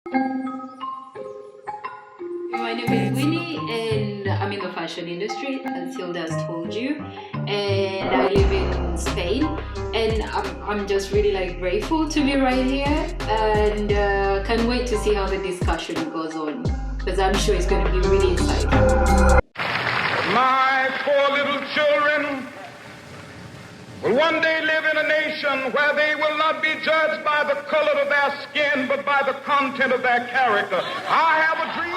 My name is Winnie and I'm in the fashion industry, as Hilda has told you. And I live in Spain, and I'm just really grateful to be right here, and can't wait to see how the discussion goes on, because I'm sure it's going to be really insightful. My poor little children will one day live in a nation where they will not be judged by the color of their skin, but by the content of their character. I have a dream.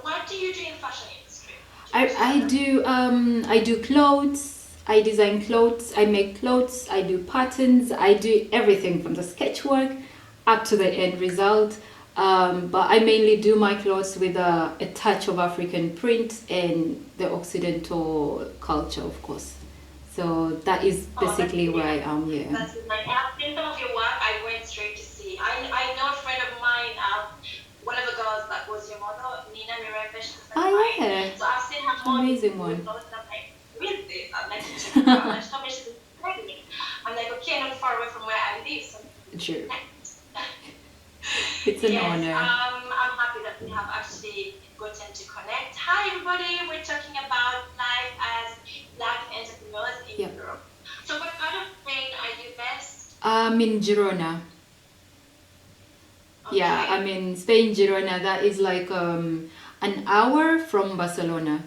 What do you do in fashion industry? I do clothes. I design clothes. I make clothes. I do patterns. I do everything from the sketchwork up to the end result. But I mainly do my clothes with a touch of African print and the Occidental culture, of course. So that is basically where I am here. That's nice. I've seen some of your work. I went straight to see. I know a friend of mine, one of the girls that was your model, Nina Mirepesh. Oh, yeah. So I've seen her model. Amazing one. I'm like, read this. I'm like, check it out. And she told me she's pregnant. I'm like, okay, not far away from where I live. So True. It's an honor. I'm happy that we have actually gotten to connect. Hi, everybody. We're talking about life as Black entrepreneurs in Europe. So what part of Spain are you best? I'm in Girona. Okay. Yeah, I'm in Spain, Girona. That is like an hour from Barcelona.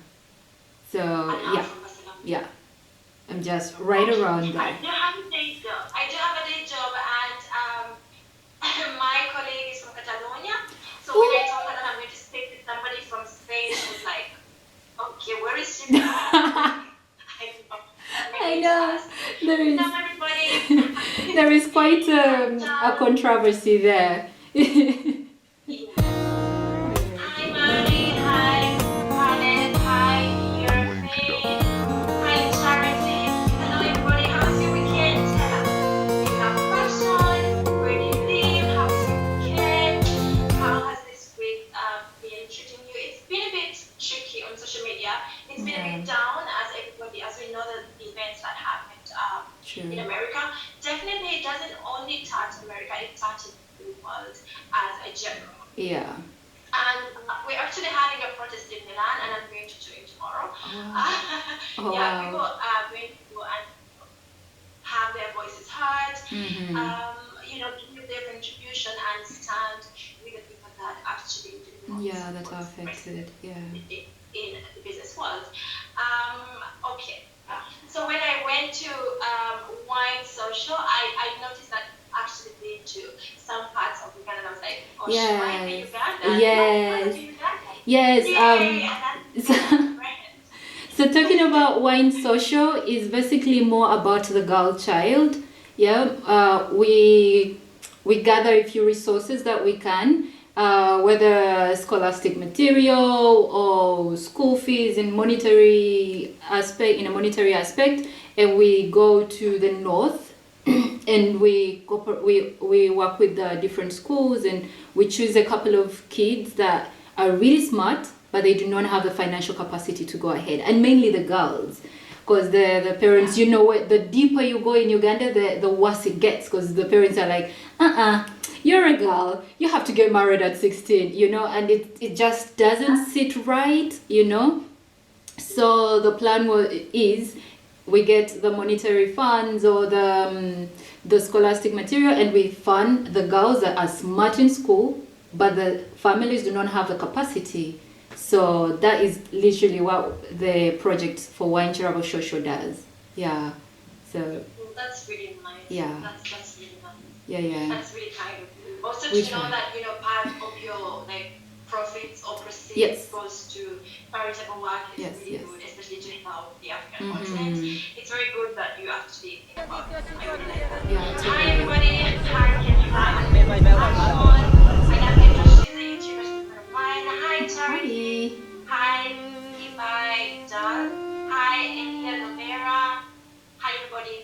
So An hour from Barcelona. yeah, I'm just right around I there. do have a day job. And my colleague is from Catalonia. So when I told her that I'm going to speak with somebody from Spain, she was like, okay, where is she from? I know. There is, Everybody. there is quite a controversy there. Hi, Marie. Hi, Paulette. Hi, European. Hi, Charity. Hello, everybody. How's your weekend? You have fashion? Where do you live? How's your weekend? How has this week been treating you? It's been a bit tricky on social media. It's been a bit down as we know the events that happened in America. Definitely, it doesn't only touch America, it touches the world as a general. Yeah. And we're actually having a protest in Milan, and I'm going to join tomorrow. Oh, Yeah, people are going to go and have their voices heard, give their contribution and stand with the people that actually do not that are affected. Yeah. in the business world. Okay. So when I went to Wyne Social, I noticed that actually been to some parts of Uganda, and I was like, oh, Yes. Wyne in Uganda? Yes. Yes. Yes. So talking about Wyne Social is basically more about the girl child. Yeah. We gather a few resources that we can. Whether scholastic material or school fees in a monetary aspect, and we go to the north and we work with the different schools, and we choose a couple of kids that are really smart, but they do not have the financial capacity to go ahead, and mainly the girls, because the parents, the deeper you go in Uganda, the worse it gets, because the parents are like, you're a girl, you have to get married at 16, and it just doesn't sit right, So the plan is we get the monetary funds or the scholastic material, and we fund the girls that are smart in school, but the families do not have the capacity. So that is literally what the project for Wyne Kirabo Social does. Yeah. So that's really nice. Yeah. That's really nice. Yeah. That's really kind of you. Also to know that part of your profits or proceeds goes to charitable work is really good, especially to help the African continent. It's very good that you actually think about it. I really like that. Yeah, hi everybody. Hi Hi Charity. Hi Ibai Dunn. Hi Elia Lovera. Hi everybody.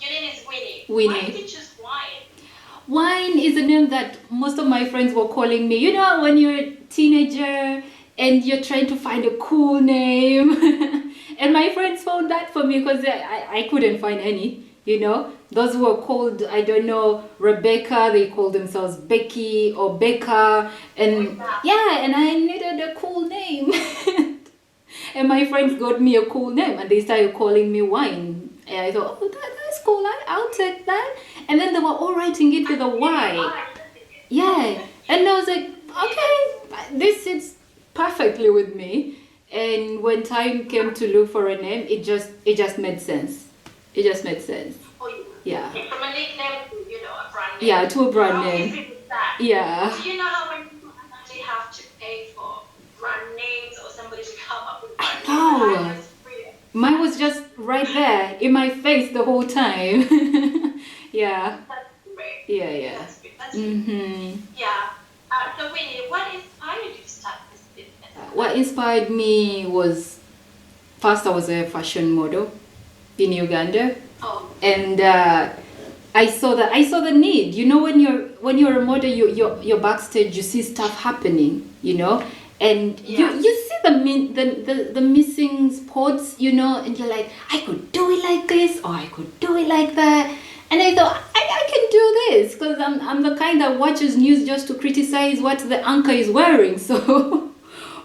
Your name is Winnie. Winnie. Why did you choose Wyne? Wyne is a name that most of my friends were calling me. When you're a teenager and you're trying to find a cool name. And my friends found that for me because I couldn't find any, those who are called, I don't know, Rebecca, they call themselves Becky or Becca, and and I needed a cool name. And my friends got me a cool name, and they started calling me Wyne. And I thought, oh, that's cool, I'll take that. And then they were all writing it with a Y. Yeah, and I was like, okay, this sits perfectly with me. And when time came to look for a name, it just made sense. It just made sense. Yeah. From a nickname to, a brand name. Yeah, to a brand How name. easy is that? Yeah. Do you know how many people actually have to pay for brand names or somebody to come up with brand know. names? Mine was just right there in my face the whole time. Yeah. That's great. Yeah. That's great. That's great. Yeah. So Winnie, what inspired you to start this business? What inspired me was, first I was a fashion model in Uganda. Oh. And I saw the need. When you're a model, you're backstage, you see stuff happening, and you see the missing spots, and you're like, I could do it like this, or I could do it like that. And I thought, I can do this, because I'm the kind that watches news just to criticize what the anchor is wearing. So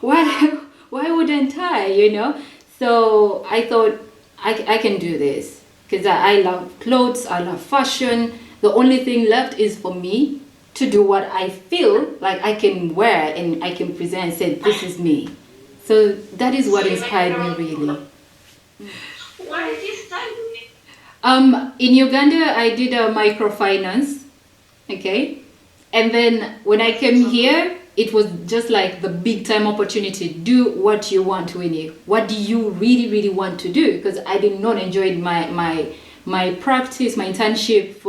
why wouldn't I, So I thought, I can do this, because I love clothes, I love fashion. The only thing left is for me to do what I feel like I can wear and I can present and say, this is me. So that is what inspired me, really. Why did you study? In Uganda, I did a MicroFinance, okay? And then when I came here, it was just like the big time opportunity. Do what you want, Winnie. What do you really, really want to do? Because I did not enjoy my practice, my internship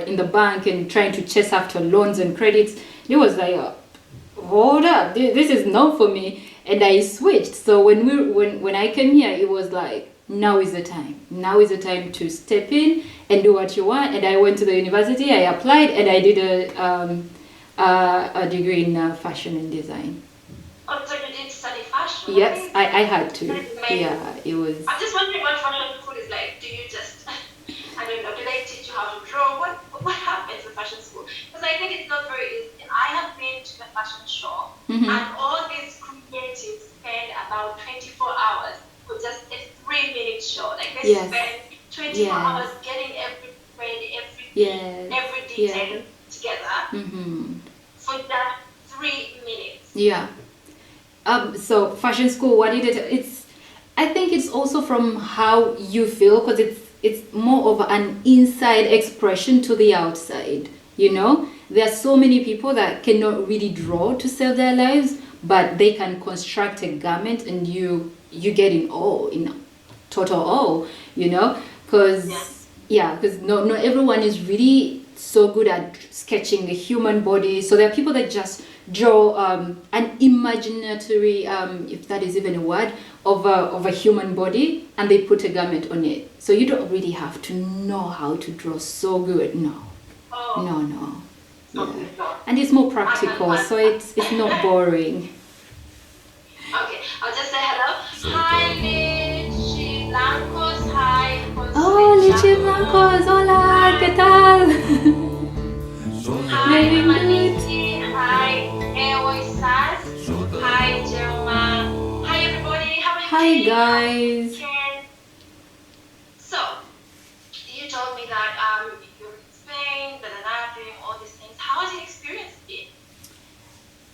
in the bank and trying to chase after loans and credits. It was like, hold up, this is not for me. And I switched. So when I came here, it was like, now is the time. Now is the time to step in and do what you want. And I went to the university, I applied, and I did a degree in fashion and design. Oh, so you did study fashion? Yes, I had to. Yeah, it was. I'm just wondering what fashion school is like. Do you just, I don't know, do they teach you how to draw? What happens in fashion school? Because I think it's not very easy. And I have been to the fashion show, and all these creatives spend about 24 hours for just a 3-minute show. Like they spend 24 hours getting every thread, every detail together for just 3 minutes. Yeah. So fashion school, what I think it's also from how you feel, because it's more of an inside expression to the outside. There are so many people that cannot really draw to sell their lives, but they can construct a garment and you get in total awe, because not everyone is really so good at sketching the human body. So there are people that just draw an imaginary, if that is even a word, of a human body, and they put a garment on it. So you don't really have to know how to draw so good. No. Yeah. And it's more practical, so it's not boring. Okay, I'll just say hello. Hi, Lichi Blancos. Hi, Jose. Oh, Lichi Blancos. Hola, ¿qué tal? Hi, Maniti. Hi, Eoisas. Hi, Jerma. Hi, everybody. How are you? Hi, guys. So, you told me that you're in Spain, doing all these things. How has your experience been?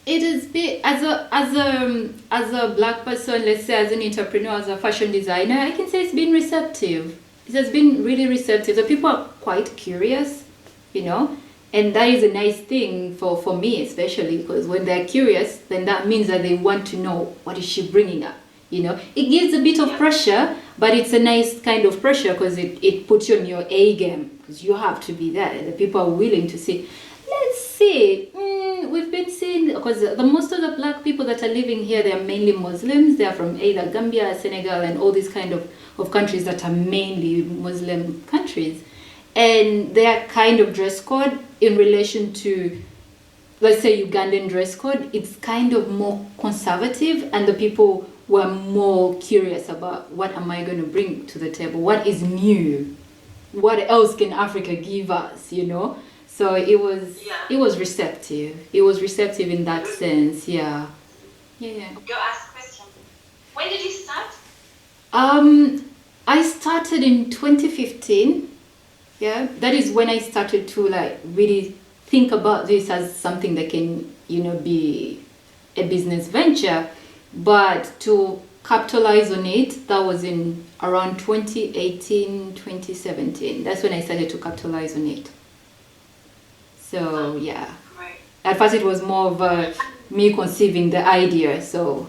It has been, as a black person, let's say as an entrepreneur, as a fashion designer, I can say it's been receptive. It has been really receptive. The people are quite curious, and that is a nice thing for me, especially because when they're curious, then that means that they want to know, what is she bringing up. It gives a bit of pressure, but it's a nice kind of pressure because it puts you on your A game, because you have to be there. The people are willing to see. Let's see. We've been seeing, because the most of the black people that are living here, they are mainly Muslims. They are from either Gambia, Senegal, and all these kind of countries that are mainly Muslim countries. And their kind of dress code in relation to, let's say, Ugandan dress code, it's kind of more conservative, and the people were more curious about, what am I going to bring to the table? What is new? what else can Africa give us, you know? So it was receptive. It was receptive in that sense, yeah. Yeah. Go ask question. When did you start? I started in 2015. Yeah, that is when I started to like really think about this as something that can, you know, be a business venture. But to capitalize on it, that was in around 2018, 2017. That's when I started to capitalize on it. So yeah, Right. at first it was more of me conceiving the idea. So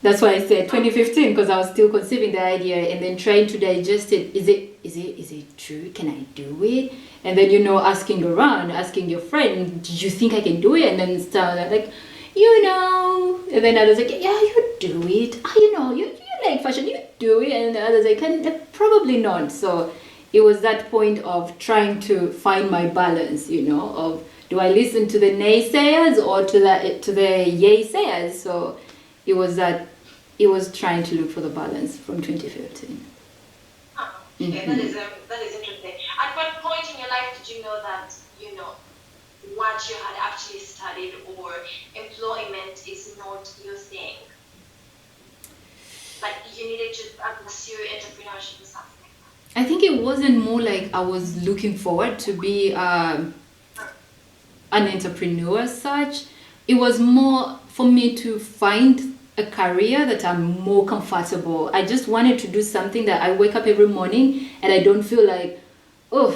that's why I said 2015, because I was still conceiving the idea and then trying to digest it. Is it true? Can I do it? And then, you know, asking around, asking your friend, did you think I can do it? And then start like, you know, and then others like, yeah, you do it. You know, you like fashion, you do it. And the others like, probably not. So it was that point of trying to find my balance, you know, of do I listen to the naysayers or to the yay sayers? So it was trying to look for the balance from 2015. Oh, okay, that is interesting. At what point in your life did you know that, you know, what you had actually studied or employment is not your thing? Like you needed to pursue entrepreneurship or something like that? I think it wasn't more like I was looking forward to be an entrepreneur as such. It was more for me to find a career that I'm more comfortable. I just wanted to do something that I wake up every morning and I don't feel like, oh,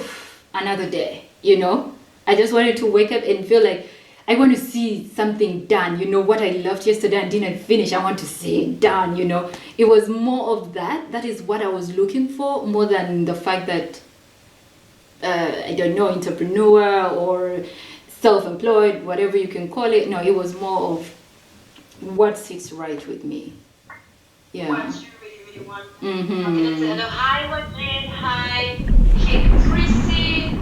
another day, you know? I just wanted to wake up and feel like I want to see something done, you know, what I loved yesterday and didn't finish, I want to see it done, you know. It was more of that. That is what I was looking for, more than the fact that, I don't know, entrepreneur or self-employed, whatever you can call it. No, it was more of what sits right with me. Yeah. What you really, really want. Mm-hmm. Okay, let's say hello. Hi, Wadrin. Hi, Kate Chrissy.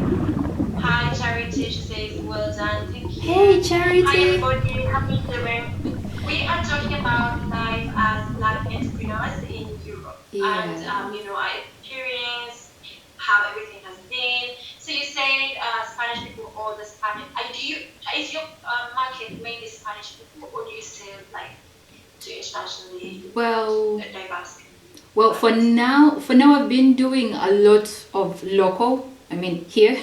Hi, Charity. She says, well done. Thank you. Hey, Charity. Hi, everybody. How are you doing? We are talking about life as Black entrepreneurs in Europe. Yeah. And, you know, our experience, how everything has been. So you say Spanish people or the Spanish. Is your market mainly Spanish people, or do you sell like to internationally diverse? Well, for now I've been doing a lot of local. I mean here,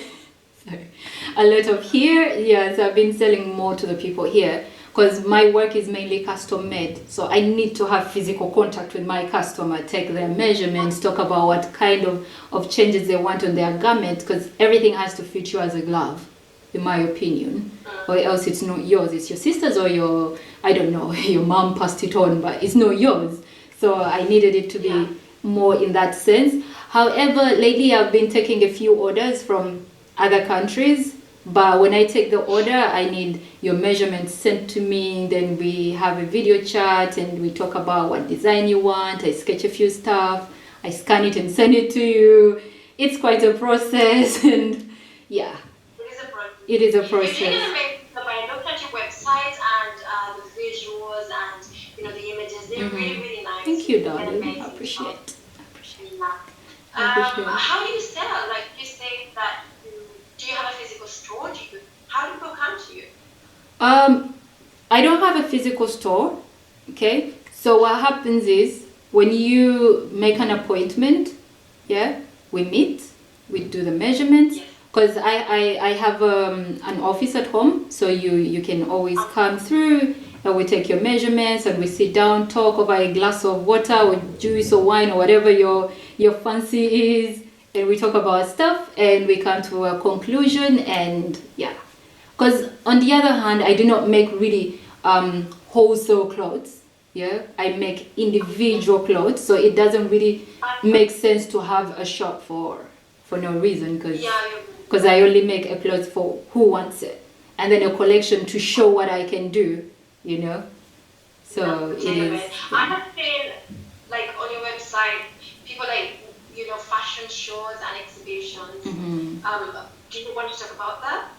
sorry, a lot of here. Yeah, so I've been selling more to the people here because my work is mainly custom made. So I need to have physical contact with my customer, take their measurements, talk about what kind of changes they want on their garment, because everything has to fit you as a glove, in my opinion, or else it's not yours. It's your sister's or your, I don't know, your mom passed it on, but it's not yours. So I needed it to be more in that sense. However, lately I've been taking a few orders from other countries, but when I take the order, I need your measurements sent to me. Then we have a video chat and we talk about what design you want. I sketch a few stuff, I scan it and send it to you. It's quite a process, and yeah. It is a process. You didn't make the I looked at your website and the visuals and you know the images. They're really, really nice. Thank you, darling. I appreciate it. How do you sell? Like you say that do you have a physical store? How do people come to you? I don't have a physical store. Okay. So what happens is when you make an appointment, yeah, we meet, we do the measurements. Yes. Because I have an office at home, so you can always come through and we take your measurements and we sit down, talk over a glass of water or juice or wine or whatever your fancy is, and we talk about stuff and we come to a conclusion. And yeah, because on the other hand, I do not make really wholesale clothes. Yeah, I make individual clothes, so it doesn't really make sense to have a shop for no reason, because I only make a clothes for who wants it, and then a collection to show what I can do, you know. So it is. I have seen like on your website people like you know fashion shows and exhibitions. Do you want to talk about that?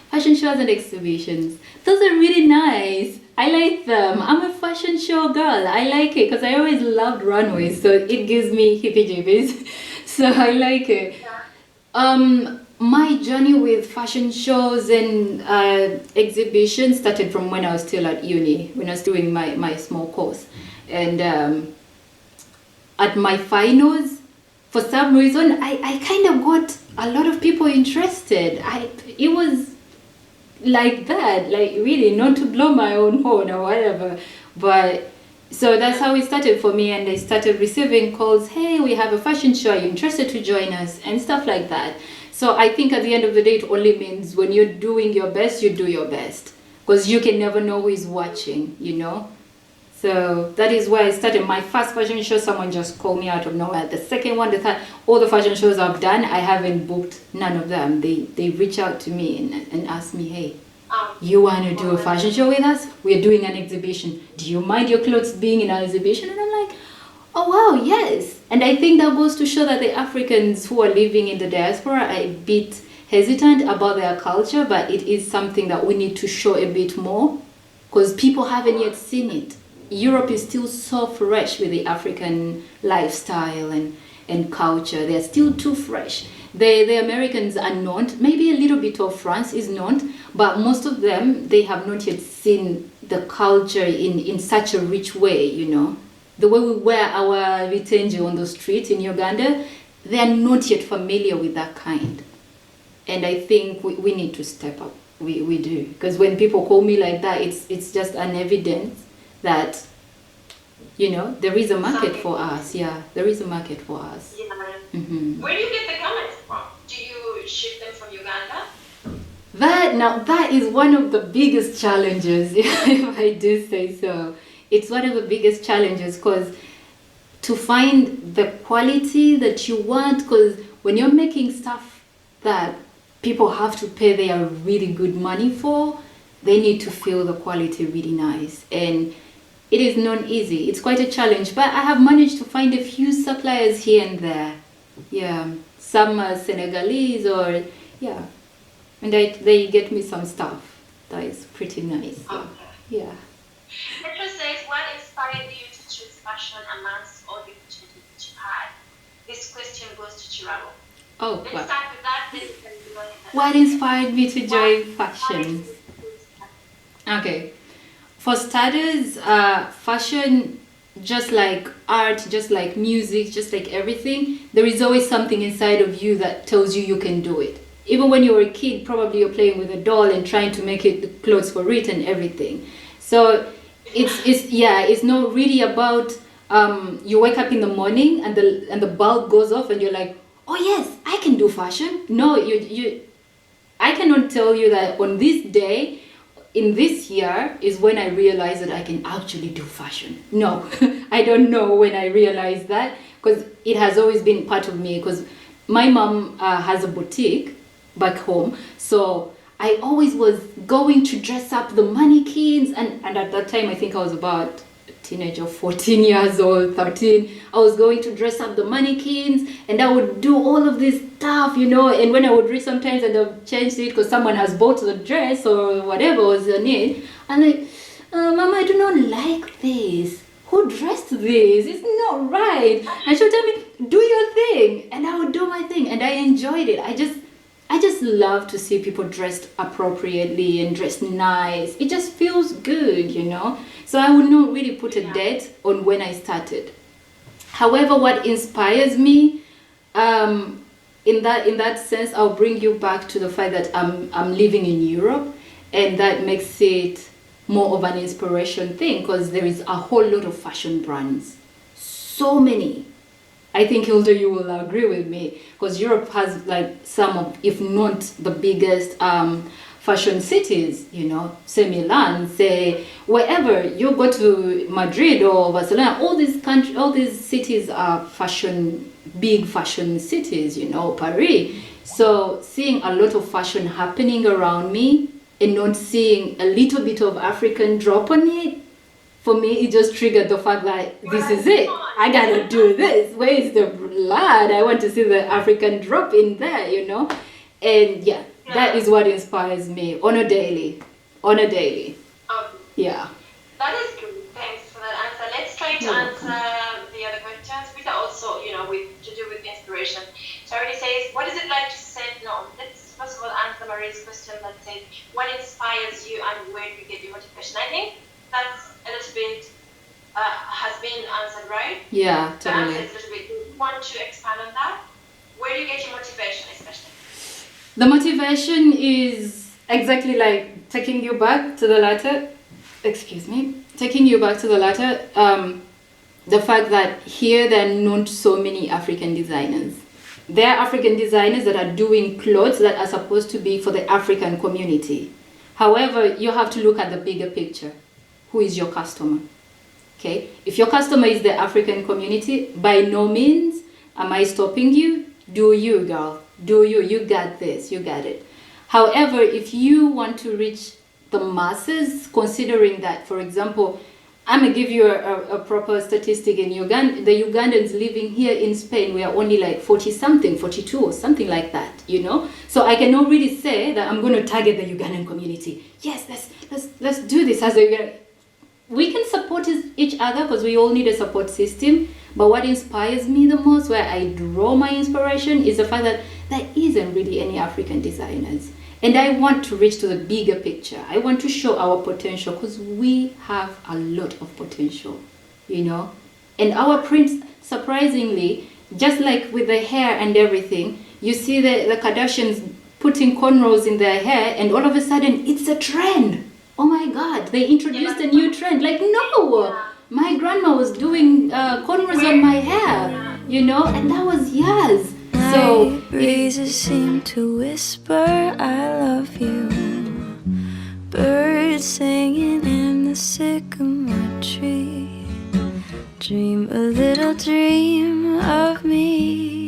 Fashion shows and exhibitions, those are really nice. I like them. I'm a fashion show girl. I like it because I always loved runways, so it gives me hippie jibbies. So I like it. My journey with fashion shows and exhibitions started from when I was still at uni, when I was doing my small course. And at my finals, for some reason, I kind of got a lot of people interested. It was like that, like really, not to blow my own horn or whatever, but so that's how it started for me. And I started receiving calls, hey, we have a fashion show, are you interested to join us, and stuff like that. So I think at the end of the day, it only means when you're doing your best, you do your best, because you can never know who is watching, you know. So that is why I started my first fashion show. Someone just called me out of nowhere. The second one, the third, all the fashion shows I've done, I haven't booked none of them. They reach out to me and ask me, hey, you want to do a fashion show with us? We're doing an exhibition. Do you mind your clothes being in an exhibition? And I'm like, oh wow, yes. And I think that goes to show that the Africans who are living in the diaspora are a bit hesitant about their culture, but it is something that we need to show a bit more, because people haven't yet seen it. Europe is still so fresh with the African lifestyle and culture. They're still too fresh. The Americans are not, maybe a little bit of France is not, but most of them, they have not yet seen the culture in such a rich way, you know. The way we wear our vitenje on the street in Uganda, they are not yet familiar with that kind. And I think we need to step up. We do. Because when people call me like that, it's just an evidence that, you know, there is a market for us. Yeah, there is a market for us. Yeah. Mm-hmm. Where do you get the garments from? Do you ship them from Uganda? That is one of the biggest challenges, if I do say so. It's one of the biggest challenges, because to find the quality that you want, because when you're making stuff that people have to pay their really good money for, they need to feel the quality really nice. And it is not easy. It's quite a challenge, but I have managed to find a few suppliers here and there. Yeah, some are Senegalese or, yeah. And they get me some stuff that is pretty nice. So, yeah. Petra says, what inspired you to choose fashion amongst all the opportunities that you had? This question goes to Kirabo. Oh, Let's wow. start with that. Then we can do it. What inspired me to join fashion? Okay. For starters, fashion, just like art, just like music, just like everything, there is always something inside of you that tells you you can do it. Even when you were a kid, probably you're playing with a doll and trying to make it clothes for it and everything. So it's not really about you wake up in the morning and the bulb goes off and you're like, oh yes, I can do fashion. No, I cannot tell you that on this day, in this year, is when I realized that I can actually do fashion. No, I don't know when I realized that, because it has always been part of me, because my mom has a boutique back home. So I always was going to dress up the mannequins, and at that time I think I was about a teenager, 14 years old, 13. I was going to dress up the mannequins and I would do all of this stuff, you know, and when I would read sometimes and I've changed it because someone has bought the dress or whatever was on it, and like, Mama, I do not like this. Who dressed this? It's not right. And she would tell me, do your thing, and I would do my thing, and I enjoyed it. I just love to see people dressed appropriately and dressed nice. It just feels good, you know. So I would not really put a date on when I started. However, what inspires me, in that sense, I'll bring you back to the fact that I'm living in Europe, and that makes it more of an inspiration thing, because there is a whole lot of fashion brands, so many. I think, Hilda, you will agree with me, because Europe has like some of, if not the biggest fashion cities, you know, say Milan, say wherever you go, to Madrid or Barcelona, all these cities are big fashion cities, you know, Paris. So seeing a lot of fashion happening around me and not seeing a little bit of African drop on it, for me, it just triggered the fact that this is it. I gotta do this. Where is the blood? I want to see the African drop in there, you know? And yeah, that is what inspires me on a daily. Yeah. That is good. Thanks for that answer. Let's try to answer the other questions, which are also, you know, to do with inspiration. Charity says, what is it like to motivation. I think that's a little bit has been answered, right? Yeah, The answer totally. is a little bit. Do you want to expand on that? Where do you get your motivation, especially? The motivation is exactly like taking you back to the latter. Excuse me. Taking you back to the latter. The fact that here there are not so many African designers. There are African designers that are doing clothes that are supposed to be for the African community. However, you have to look at the bigger picture. Who is your customer? Okay? If your customer is the African community, by no means am I stopping you. Do you, girl. Do you. You got this. You got it. However, if you want to reach the masses, considering that, for example, I'm going to give you a proper statistic in Uganda. The Ugandans living here in Spain, we are only like 40-something, 42 or something like that, you know? So I can already say that I'm going to target the Ugandan community. Yes, let's do this as a... We can support each other because we all need a support system. But what inspires me the most, where I draw my inspiration, is the fact that there isn't really any African designers. And I want to reach to the bigger picture. I want to show our potential because we have a lot of potential, you know. And our prints, surprisingly, just like with the hair and everything, you see the Kardashians putting cornrows in their hair and all of a sudden it's a trend. Oh my God, they introduced a new trend. Like, no, my grandma was doing cornrows on my hair, you know, and that was years. So breezes seem to whisper, I love you. Birds singing in the sycamore tree. Dream a little dream of me.